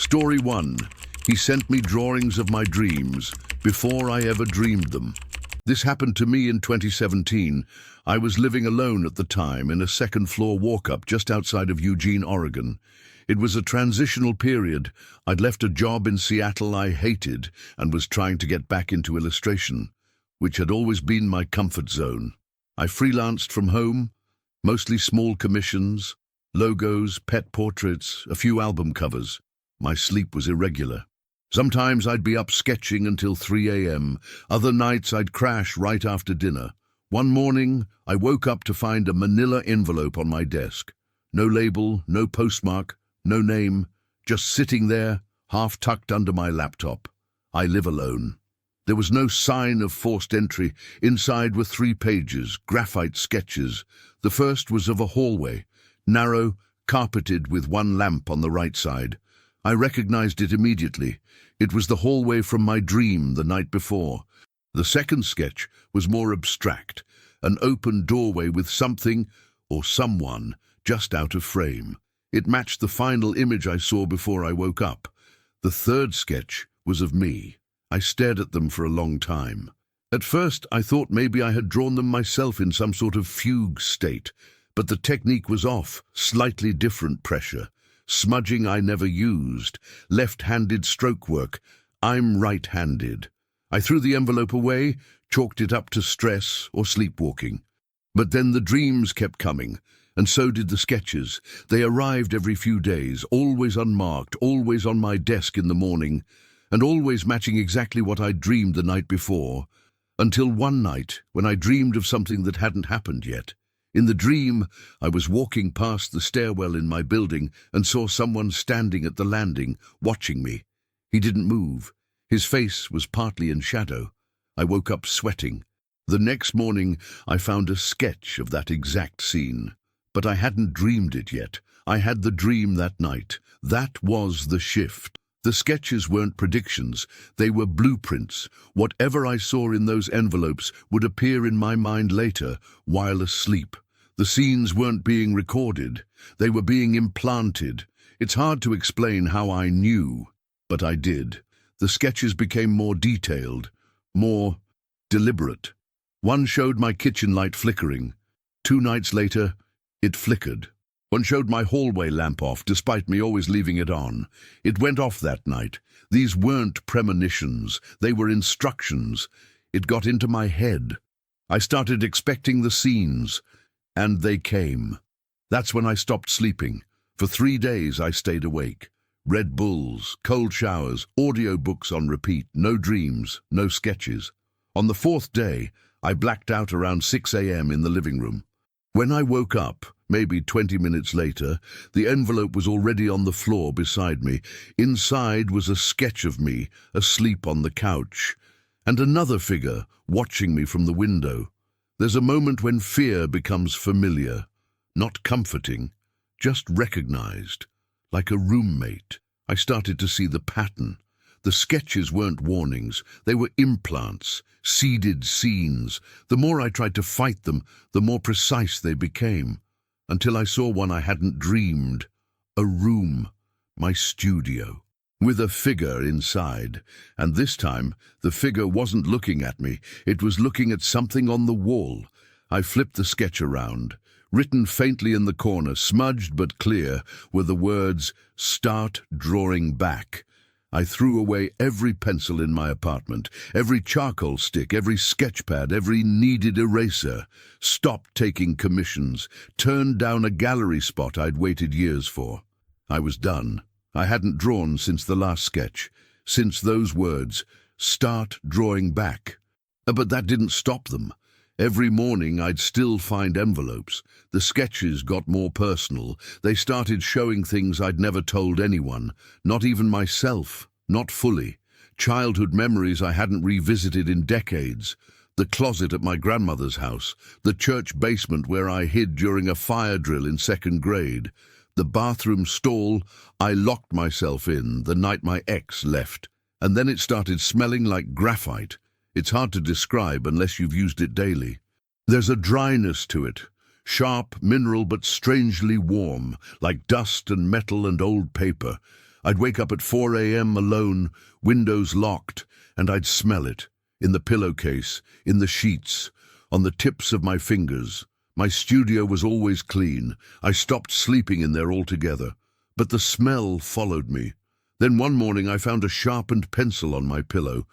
Story 1. He sent me drawings of my dreams before I ever dreamed them. This happened to me in 2017. I was living alone at the time in a second-floor walk-up just outside of Eugene, Oregon. It was a transitional period. I'd left a job in Seattle I hated and was trying to get back into illustration, which had always been my comfort zone. I freelanced from home, mostly small commissions, logos, pet portraits, a few album covers. My sleep was irregular. Sometimes I'd be up sketching until 3 a.m. Other nights I'd crash right after dinner. One morning, I woke up to find a manila envelope on my desk. No label, no postmark, no name, just sitting there, half tucked under my laptop. I live alone. There was no sign of forced entry. Inside were 3 pages, graphite sketches. The first was of a hallway, narrow, carpeted with one lamp on the right side. I recognized it immediately. It was the hallway from my dream the night before. The second sketch was more abstract, an open doorway with something or someone just out of frame. It matched the final image I saw before I woke up. The third sketch was of me. I stared at them for a long time. At first, I thought maybe I had drawn them myself in some sort of fugue state, but the technique was off, slightly different pressure. Smudging I never used, left-handed stroke work. I'm right-handed. I threw the envelope away, chalked it up to stress or sleepwalking. But then the dreams kept coming, and so did the sketches. They arrived every few days, always unmarked, always on my desk in the morning, and always matching exactly what I'd dreamed the night before, until one night when I dreamed of something that hadn't happened yet. In the dream, I was walking past the stairwell in my building and saw someone standing at the landing, watching me. He didn't move. His face was partly in shadow. I woke up sweating. The next morning, I found a sketch of that exact scene. But I hadn't dreamed it yet. I had the dream that night. That was the shift. The sketches weren't predictions. They were blueprints. Whatever I saw in those envelopes would appear in my mind later, while asleep. The scenes weren't being recorded. They were being implanted. It's hard to explain how I knew, but I did. The sketches became more detailed, more deliberate. One showed my kitchen light flickering. 2 nights later, it flickered. One showed my hallway lamp off, despite me always leaving it on. It went off that night. These weren't premonitions. They were instructions. It got into my head. I started expecting the scenes, and they came. That's when I stopped sleeping. For 3 days I stayed awake. Red Bulls, cold showers, audiobooks on repeat, no dreams, no sketches. On the 4th day, I blacked out around 6 a.m. in the living room. When I woke up, maybe 20 minutes later, the envelope was already on the floor beside me. Inside was a sketch of me, asleep on the couch, and another figure watching me from the window. There's a moment when fear becomes familiar, not comforting, just recognized, like a roommate. I started to see the pattern. The sketches weren't warnings, they were implants, seeded scenes. The more I tried to fight them, the more precise they became, until I saw one I hadn't dreamed. A room, my studio, with a figure inside. And this time, the figure wasn't looking at me, it was looking at something on the wall. I flipped the sketch around. Written faintly in the corner, smudged but clear, were the words, "Start drawing back." I threw away every pencil in my apartment, every charcoal stick, every sketch pad, every needed eraser. Stopped taking commissions, turned down a gallery spot I'd waited years for. I was done. I hadn't drawn since the last sketch, since those words, "Start drawing back." But that didn't stop them. Every morning I'd still find envelopes. The sketches got more personal. They started showing things I'd never told anyone, not even myself, not fully. Childhood memories I hadn't revisited in decades. The closet at my grandmother's house, the church basement where I hid during a fire drill in 2nd grade, the bathroom stall I locked myself in the night my ex left, and then it started smelling like graphite. It's hard to describe unless you've used it daily. There's a dryness to it, sharp, mineral, but strangely warm, like dust and metal and old paper. I'd wake up at 4 a.m. alone, windows locked, and I'd smell it. In the pillowcase, in the sheets, on the tips of my fingers. My studio was always clean. I stopped sleeping in there altogether. But the smell followed me. Then one morning I found a sharpened pencil on my pillow.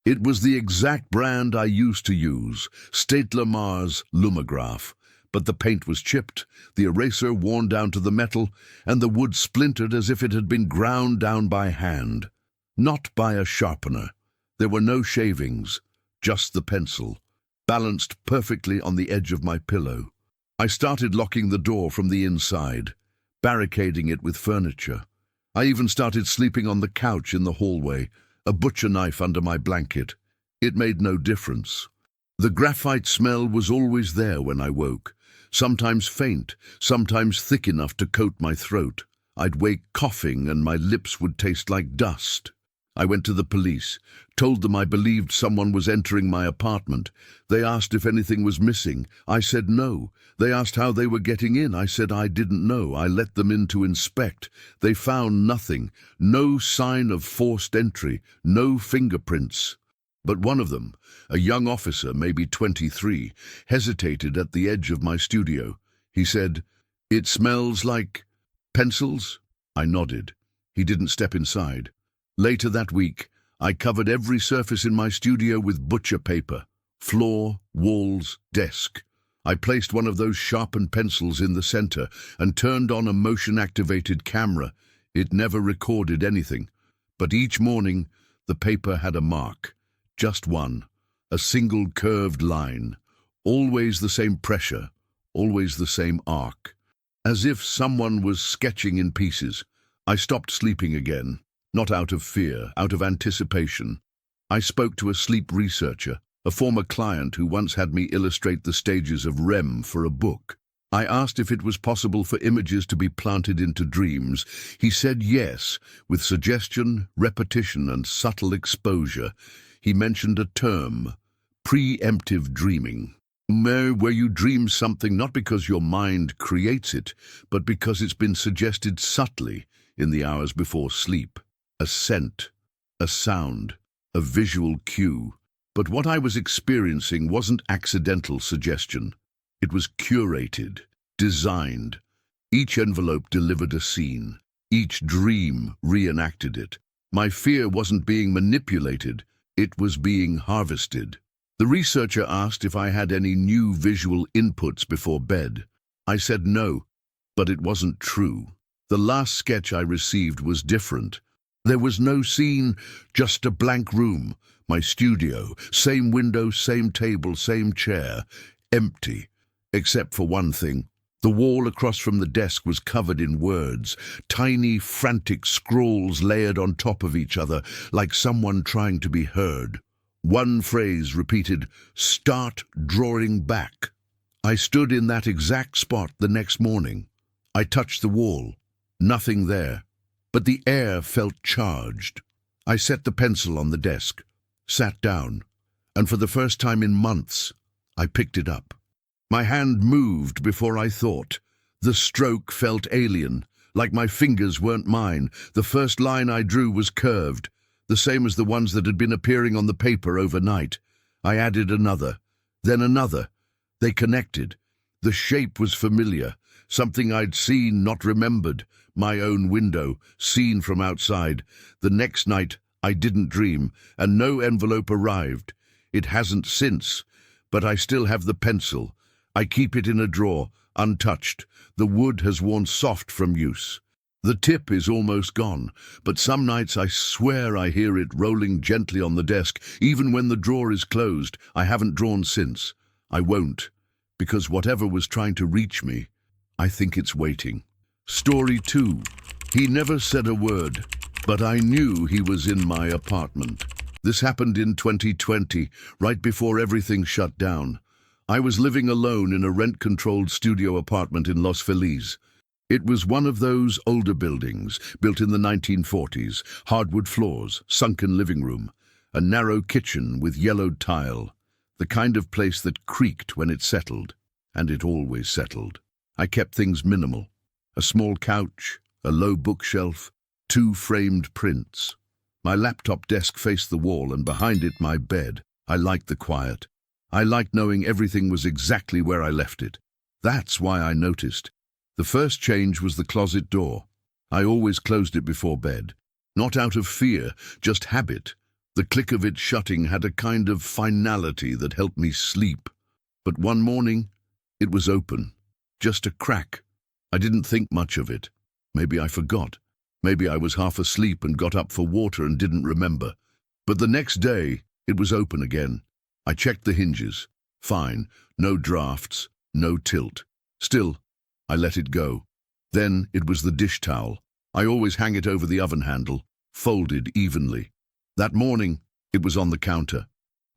It was the exact brand I used to use, Statler Mars Lumograph. But the paint was chipped, the eraser worn down to the metal, and the wood splintered as if it had been ground down by hand. Not by a sharpener. There were no shavings, just the pencil, balanced perfectly on the edge of my pillow. I started locking the door from the inside, barricading it with furniture. I even started sleeping on the couch in the hallway, a butcher knife under my blanket. It made no difference. The graphite smell was always there when I woke, sometimes faint, sometimes thick enough to coat my throat. I'd wake coughing and my lips would taste like dust. I went to the police, told them I believed someone was entering my apartment. They asked if anything was missing. I said no. They asked how they were getting in. I said I didn't know. I let them in to inspect. They found nothing. No sign of forced entry. No fingerprints. But one of them, a young officer, maybe 23, hesitated at the edge of my studio. He said, "It smells like pencils?" I nodded. He didn't step inside. Later that week, I covered every surface in my studio with butcher paper. Floor, walls, desk. I placed one of those sharpened pencils in the center and turned on a motion-activated camera. It never recorded anything. But each morning, the paper had a mark. Just one. A single curved line. Always the same pressure. Always the same arc. As if someone was sketching in pieces. I stopped sleeping again. Not out of fear, out of anticipation. I spoke to a sleep researcher, a former client who once had me illustrate the stages of REM for a book. I asked if it was possible for images to be planted into dreams. He said yes, with suggestion, repetition, and subtle exposure. He mentioned a term, preemptive dreaming, where you dream something not because your mind creates it, but because it's been suggested subtly in the hours before sleep. A scent, a sound, a visual cue. But what I was experiencing wasn't accidental suggestion. It was curated, designed. Each envelope delivered a scene. Each dream reenacted it. My fear wasn't being manipulated. It was being harvested. The researcher asked if I had any new visual inputs before bed. I said no, but it wasn't true. The last sketch I received was different. There was no scene, just a blank room. My studio, same window, same table, same chair, empty. Except for one thing. The wall across from the desk was covered in words, tiny, frantic scrawls layered on top of each other, like someone trying to be heard. One phrase repeated, "Start drawing back." I stood in that exact spot the next morning. I touched the wall. Nothing there. But the air felt charged. I set the pencil on the desk, sat down, and for the first time in months, I picked it up. My hand moved before I thought. The stroke felt alien, like my fingers weren't mine. The first line I drew was curved, the same as the ones that had been appearing on the paper overnight. I added another, then another. They connected. The shape was familiar, something I'd seen, not remembered. My own window, seen from outside. The next night, I didn't dream, and no envelope arrived. It hasn't since, but I still have the pencil. I keep it in a drawer, untouched. The wood has worn soft from use. The tip is almost gone, but some nights I swear I hear it rolling gently on the desk, even when the drawer is closed. I haven't drawn since. I won't, because whatever was trying to reach me, I think it's waiting. Story 2. He never said a word, but I knew he was in my apartment. This happened in 2020, right before everything shut down. I was living alone in a rent-controlled studio apartment in Los Feliz. It was one of those older buildings, built in the 1940s, hardwood floors, sunken living room, a narrow kitchen with yellowed tile, the kind of place that creaked when it settled, and it always settled. I kept things minimal. A small couch, a low bookshelf, 2 framed prints. My laptop desk faced the wall and behind it my bed. I liked the quiet. I liked knowing everything was exactly where I left it. That's why I noticed. The first change was the closet door. I always closed it before bed. Not out of fear, just habit. The click of it shutting had a kind of finality that helped me sleep. But one morning, it was open. Just a crack. I didn't think much of it. Maybe I forgot. Maybe I was half asleep and got up for water and didn't remember. But the next day, it was open again. I checked the hinges. Fine. No drafts. No tilt. Still, I let it go. Then it was the dish towel. I always hang it over the oven handle, folded evenly. That morning, it was on the counter.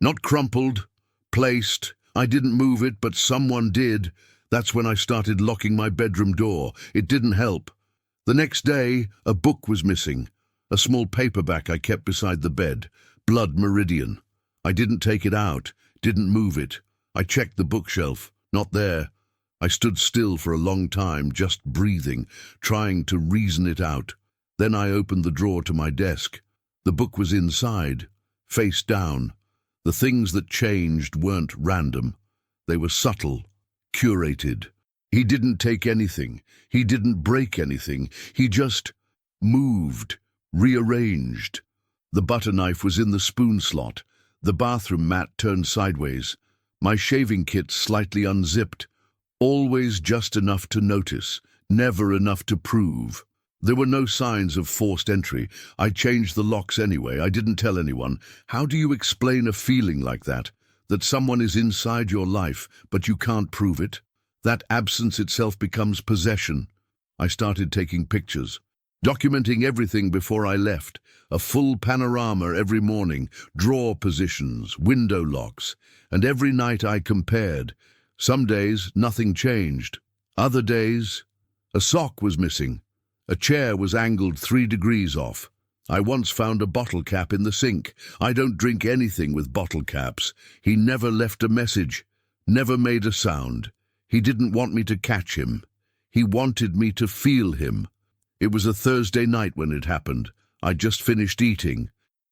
Not crumpled, placed. I didn't move it, but someone did. That's when I started locking my bedroom door. It didn't help. The next day, a book was missing. A small paperback I kept beside the bed. Blood Meridian. I didn't take it out, didn't move it. I checked the bookshelf. Not there. I stood still for a long time, just breathing, trying to reason it out. Then I opened the drawer to my desk. The book was inside, face down. The things that changed weren't random. They were subtle, curated. He didn't take anything. He didn't break anything. He just moved, rearranged. The butter knife was in the spoon slot. The bathroom mat turned sideways. My shaving kit slightly unzipped. Always just enough to notice, never enough to prove. There were no signs of forced entry. I changed the locks anyway. I didn't tell anyone. How do you explain a feeling like that? That someone is inside your life, but you can't prove it? That absence itself becomes possession. I started taking pictures, documenting everything before I left. A full panorama every morning, drawer positions, window locks, and every night I compared. Some days, nothing changed. Other days, a sock was missing. A chair was angled 3 degrees off. I once found a bottle cap in the sink. I don't drink anything with bottle caps. He never left a message, never made a sound. He didn't want me to catch him. He wanted me to feel him. It was a Thursday night when it happened. I'd just finished eating.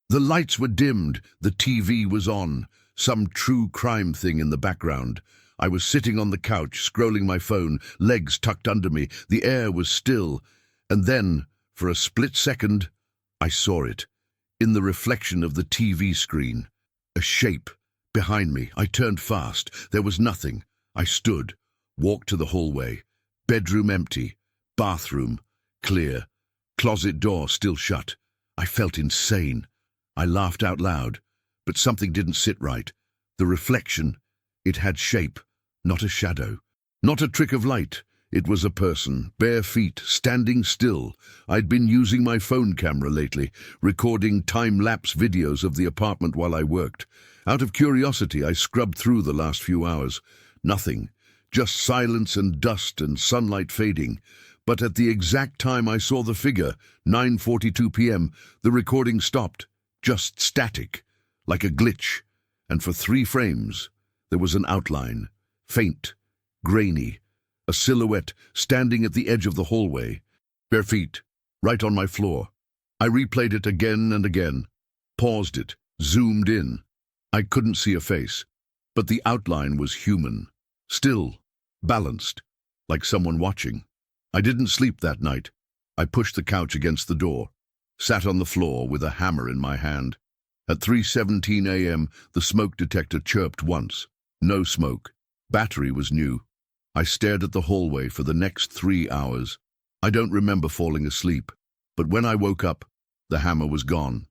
The lights were dimmed. The TV was on. Some true crime thing in the background. I was sitting on the couch, scrolling my phone, legs tucked under me. The air was still. And then, for a split second, I saw it. In the reflection of the TV screen. A shape. Behind me. I turned fast. There was nothing. I stood. Walked to the hallway. Bedroom empty. Bathroom clear. Closet door still shut. I felt insane. I laughed out loud. But something didn't sit right. The reflection, it had shape, not a shadow. Not a trick of light. It was a person, bare feet, standing still. I'd been using my phone camera lately, recording time-lapse videos of the apartment while I worked. Out of curiosity, I scrubbed through the last few hours. Nothing. Just silence and dust and sunlight fading. But at the exact time I saw the figure, 9:42 p.m., the recording stopped. Just static, like a glitch. And for 3 frames, there was an outline, faint, grainy, a silhouette standing at the edge of the hallway. Bare feet, right on my floor. I replayed it again and again, paused it, zoomed in. I couldn't see a face, but the outline was human. Still, balanced, like someone watching. I didn't sleep that night. I pushed the couch against the door, sat on the floor with a hammer in my hand. At 3:17 a.m., the smoke detector chirped once. No smoke. Battery was new. I stared at the hallway for the next 3 hours. I don't remember falling asleep, but when I woke up, the hammer was gone.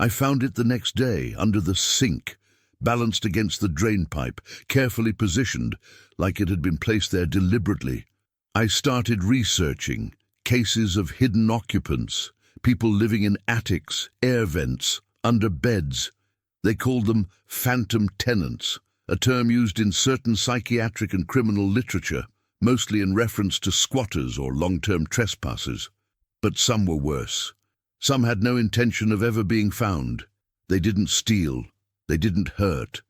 I found it the next day under the sink, balanced against the drain pipe, carefully positioned, like it had been placed there deliberately. I started researching cases of hidden occupants, people living in attics, air vents, under beds. They called them phantom tenants, a term used in certain psychiatric and criminal literature, mostly in reference to squatters or long-term trespassers. But some were worse. Some had no intention of ever being found. They didn't steal. They didn't hurt.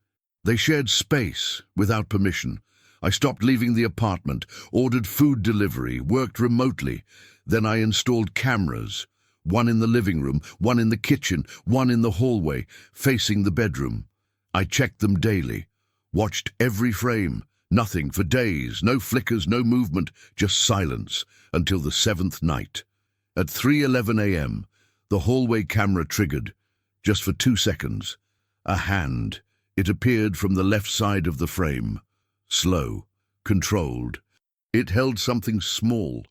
They shared space without permission. I stopped leaving the apartment, ordered food delivery, worked remotely. Then I installed cameras, One in the living room, one in the kitchen, one in the hallway, facing the bedroom. I checked them daily, watched every frame. Nothing for days, no flickers, no movement, just silence, until the seventh night. At 3:11 a.m., the hallway camera triggered, just for 2 seconds. A hand. It appeared from the left side of the frame. Slow, controlled. It held something small.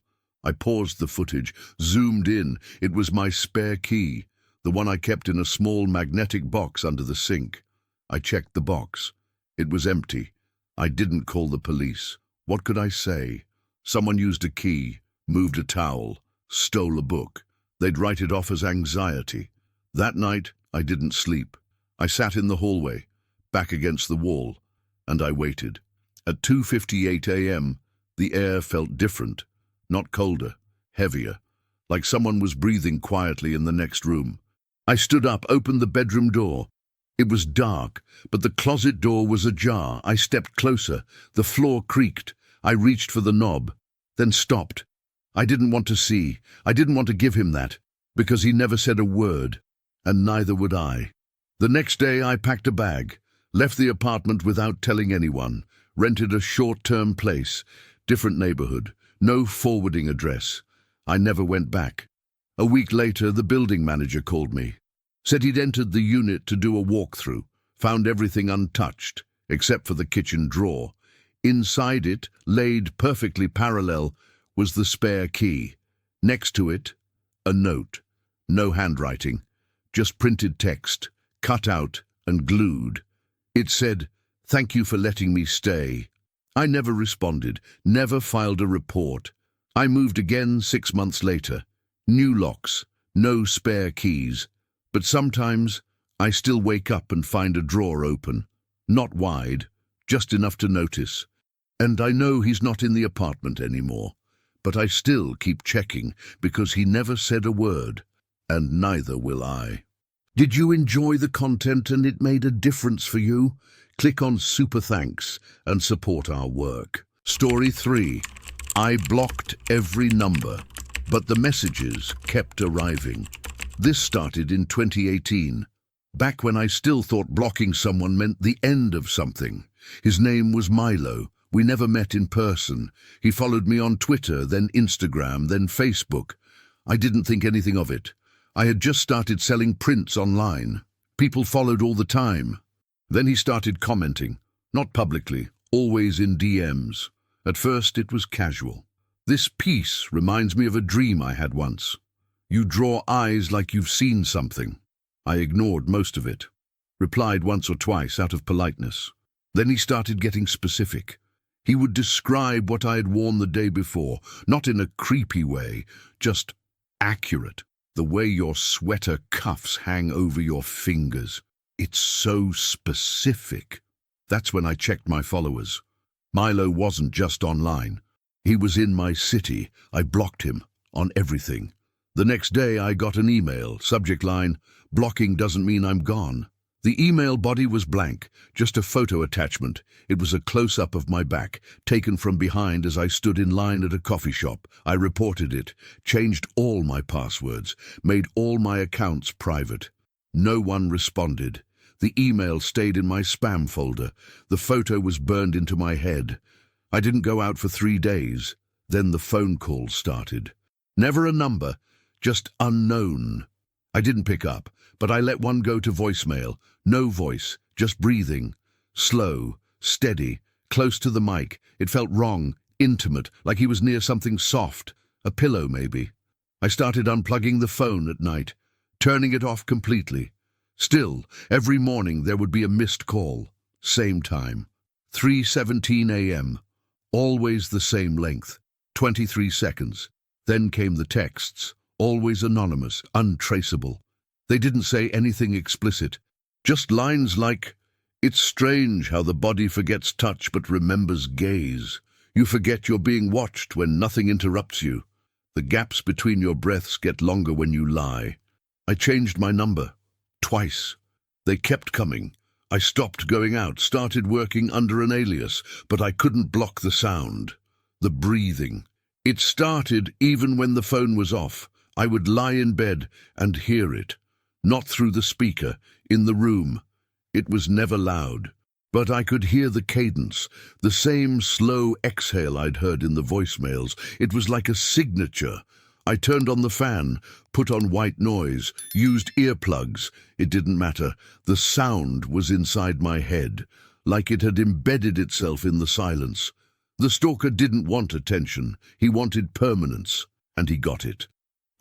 I paused the footage, zoomed in. It was my spare key, the one I kept in a small magnetic box under the sink. I checked the box. It was empty. I didn't call the police. What could I say? Someone used a key, moved a towel, stole a book. They'd write it off as anxiety. That night, I didn't sleep. I sat in the hallway, back against the wall, and I waited. At 2:58 a.m., the air felt different, not colder, heavier, like someone was breathing quietly in the next room. I stood up, opened the bedroom door. It was dark, but the closet door was ajar. I stepped closer. The floor creaked. I reached for the knob, then stopped. I didn't want to see. I didn't want to give him that, because he never said a word, and neither would I. The next day I packed a bag, left the apartment without telling anyone, rented a short-term place, different neighborhood, no forwarding address. I never went back. A week later, the building manager called me. Said he'd entered the unit to do a walkthrough, found everything untouched, except for the kitchen drawer. Inside it, laid perfectly parallel, was the spare key. Next to it, a note. No handwriting, just printed text, cut out and glued. It said, "Thank you for letting me stay." I never responded, never filed a report. I moved again 6 months later. New locks, no spare keys. But sometimes I still wake up and find a drawer open. Not wide, just enough to notice. And I know he's not in the apartment anymore. But I still keep checking because he never said a word, and neither will I. Did you enjoy the content and it made a difference for you? Click on Super Thanks and support our work. Story 3. I blocked every number, but the messages kept arriving. This started in 2018, back when I still thought blocking someone meant the end of something. His name was Milo. We never met in person. He followed me on Twitter, then Instagram, then Facebook. I didn't think anything of it. I had just started selling prints online. People followed all the time. Then he started commenting, not publicly, always in DMs. At first it was casual. "This piece reminds me of a dream I had once. You draw eyes like you've seen something." I ignored most of it, replied once or twice out of politeness. Then he started getting specific. He would describe what I had worn the day before, not in a creepy way, just accurate. The way your sweater cuffs hang over your fingers. It's so specific. That's when I checked my followers. Milo wasn't just online. He was in my city. I blocked him on everything. The next day I got an email, subject line, "Blocking doesn't mean I'm gone." The email body was blank, just a photo attachment. It was a close-up of my back, taken from behind as I stood in line at a coffee shop. I reported it, changed all my passwords, made all my accounts private. No one responded. The email stayed in my spam folder. The photo was burned into my head. I didn't go out for 3 days. Then the phone calls started. Never a number, just unknown. I didn't pick up, but I let one go to voicemail. No voice, just breathing. Slow, steady, close to the mic. It felt wrong, intimate, like he was near something soft. A pillow, maybe. I started unplugging the phone at night, turning it off completely. Still, every morning there would be a missed call. Same time. 3:17 a.m. Always the same length. 23 seconds. Then came the texts. Always anonymous, untraceable. They didn't say anything explicit. Just lines like, "It's strange how the body forgets touch but remembers gaze. You forget you're being watched when nothing interrupts you. The gaps between your breaths get longer when you lie." I changed my number. Twice. They kept coming. I stopped going out, started working under an alias, but I couldn't block the sound. The breathing. It started even when the phone was off. I would lie in bed and hear it, not through the speaker, in the room. It was never loud, but I could hear the cadence, the same slow exhale I'd heard in the voicemails. It was like a signature. I turned on the fan, put on white noise, used earplugs. It didn't matter. The sound was inside my head, like it had embedded itself in the silence. The stalker didn't want attention. He wanted permanence, and he got it.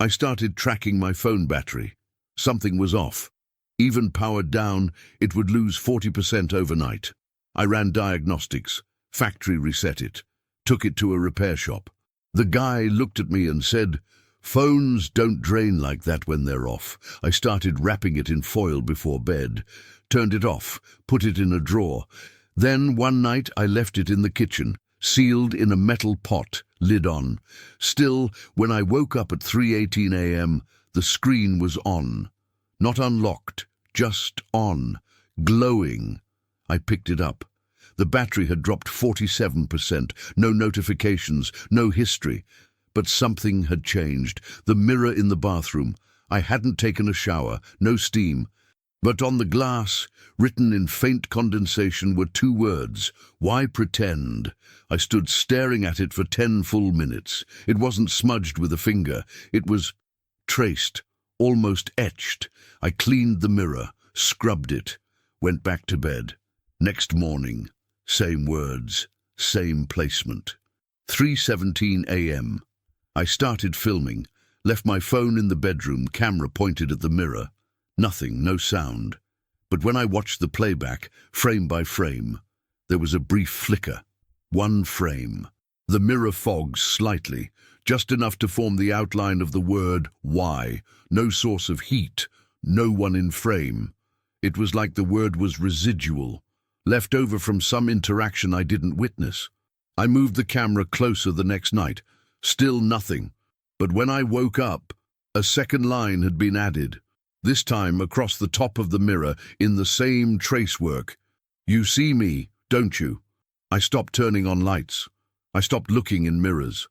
I started tracking my phone battery. Something was off. Even powered down, it would lose 40% overnight. I ran diagnostics, factory reset it, took it to a repair shop. The guy looked at me and said, "Phones don't drain like that when they're off." I started wrapping it in foil before bed, turned it off, put it in a drawer. Then one night I left it in the kitchen, sealed in a metal pot, lid on. Still, when I woke up at 3:18 a.m., the screen was on. Not unlocked, just on, glowing. I picked it up. The battery had dropped 47%, no notifications, no history. But something had changed. The mirror in the bathroom. I hadn't taken a shower, no steam. But on the glass, written in faint condensation, were two words: "Why pretend?" I stood staring at it for 10 full minutes. It wasn't smudged with a finger. It was traced, almost etched. I cleaned the mirror, scrubbed it, went back to bed. Next morning, same words, same placement. 3:17 a.m. I started filming, left my phone in the bedroom, camera pointed at the mirror. Nothing, no sound. But when I watched the playback, frame by frame, there was a brief flicker. One frame. The mirror fogged slightly, just enough to form the outline of the word "why." No source of heat, no one in frame. It was like the word was residual, left over from some interaction I didn't witness. I moved the camera closer the next night. Still nothing. But when I woke up, a second line had been added. This time across the top of the mirror, in the same tracework. "You see me, don't you?" I stopped turning on lights. I stopped looking in mirrors.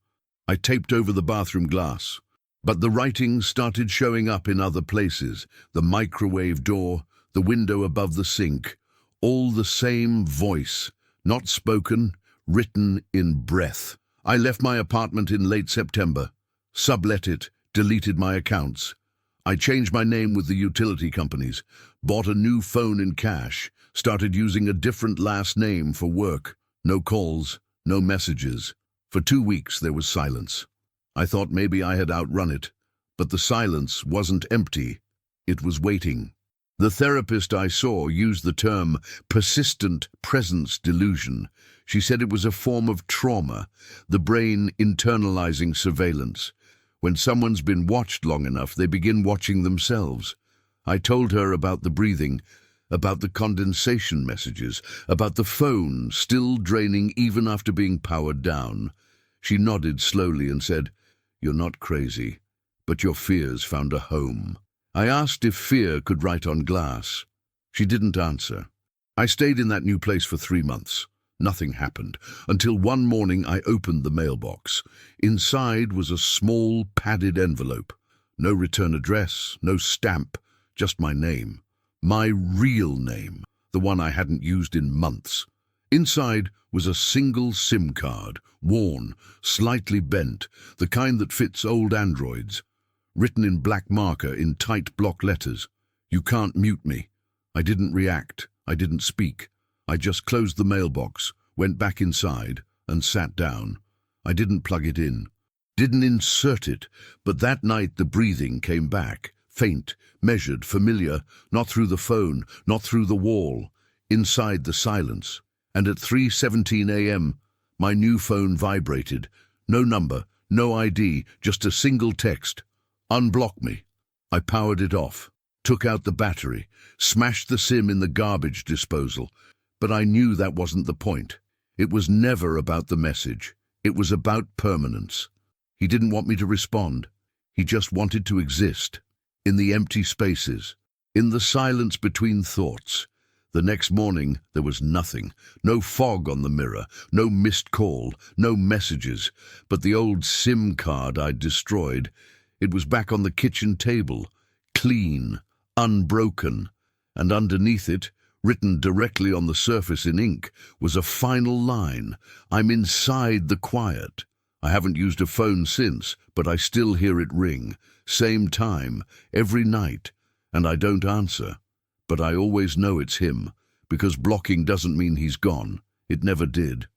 I taped over the bathroom glass. But the writing started showing up in other places. The microwave door, the window above the sink. All the same voice, not spoken, written in breath. I left my apartment in late September, sublet it, deleted my accounts. I changed my name with the utility companies, bought a new phone in cash, started using a different last name for work. No calls, no messages. For 2 weeks there was silence. I thought maybe I had outrun it, but the silence wasn't empty. It was waiting. The therapist I saw used the term persistent presence delusion. She said it was a form of trauma, the brain internalizing surveillance. When someone's been watched long enough, they begin watching themselves. I told her about the breathing, about the condensation messages, about the phone still draining even after being powered down. She nodded slowly and said, "You're not crazy, but your fears found a home." I asked if fear could write on glass. She didn't answer. I stayed in that new place for 3 months. Nothing happened, until one morning I opened the mailbox. Inside was a small, padded envelope. No return address, no stamp, just my name. My real name, the one I hadn't used in months. Inside was a single SIM card, worn, slightly bent, the kind that fits old Androids. Written in black marker in tight block letters. "You can't mute me." I didn't react. I didn't speak. I just closed the mailbox, went back inside, and sat down. I didn't plug it in. Didn't insert it, but that night the breathing came back. Faint, measured, familiar, not through the phone, not through the wall, inside the silence. And at 3:17 a.m., my new phone vibrated. No number, no ID, just a single text. "Unblock me." I powered it off, took out the battery, smashed the SIM in the garbage disposal. But I knew that wasn't the point. It was never about the message. It was about permanence. He didn't want me to respond. He just wanted to exist. In the empty spaces. In the silence between thoughts. The next morning, there was nothing. No fog on the mirror, no missed call, no messages. But the old SIM card I'd destroyed, It was back on the kitchen table, clean, unbroken, and underneath it, written directly on the surface in ink, was a final line. I'm inside the quiet. I haven't used a phone since, but I still hear it ring. Same time, every night, and I don't answer. But I always know it's him, because blocking doesn't mean he's gone. It never did.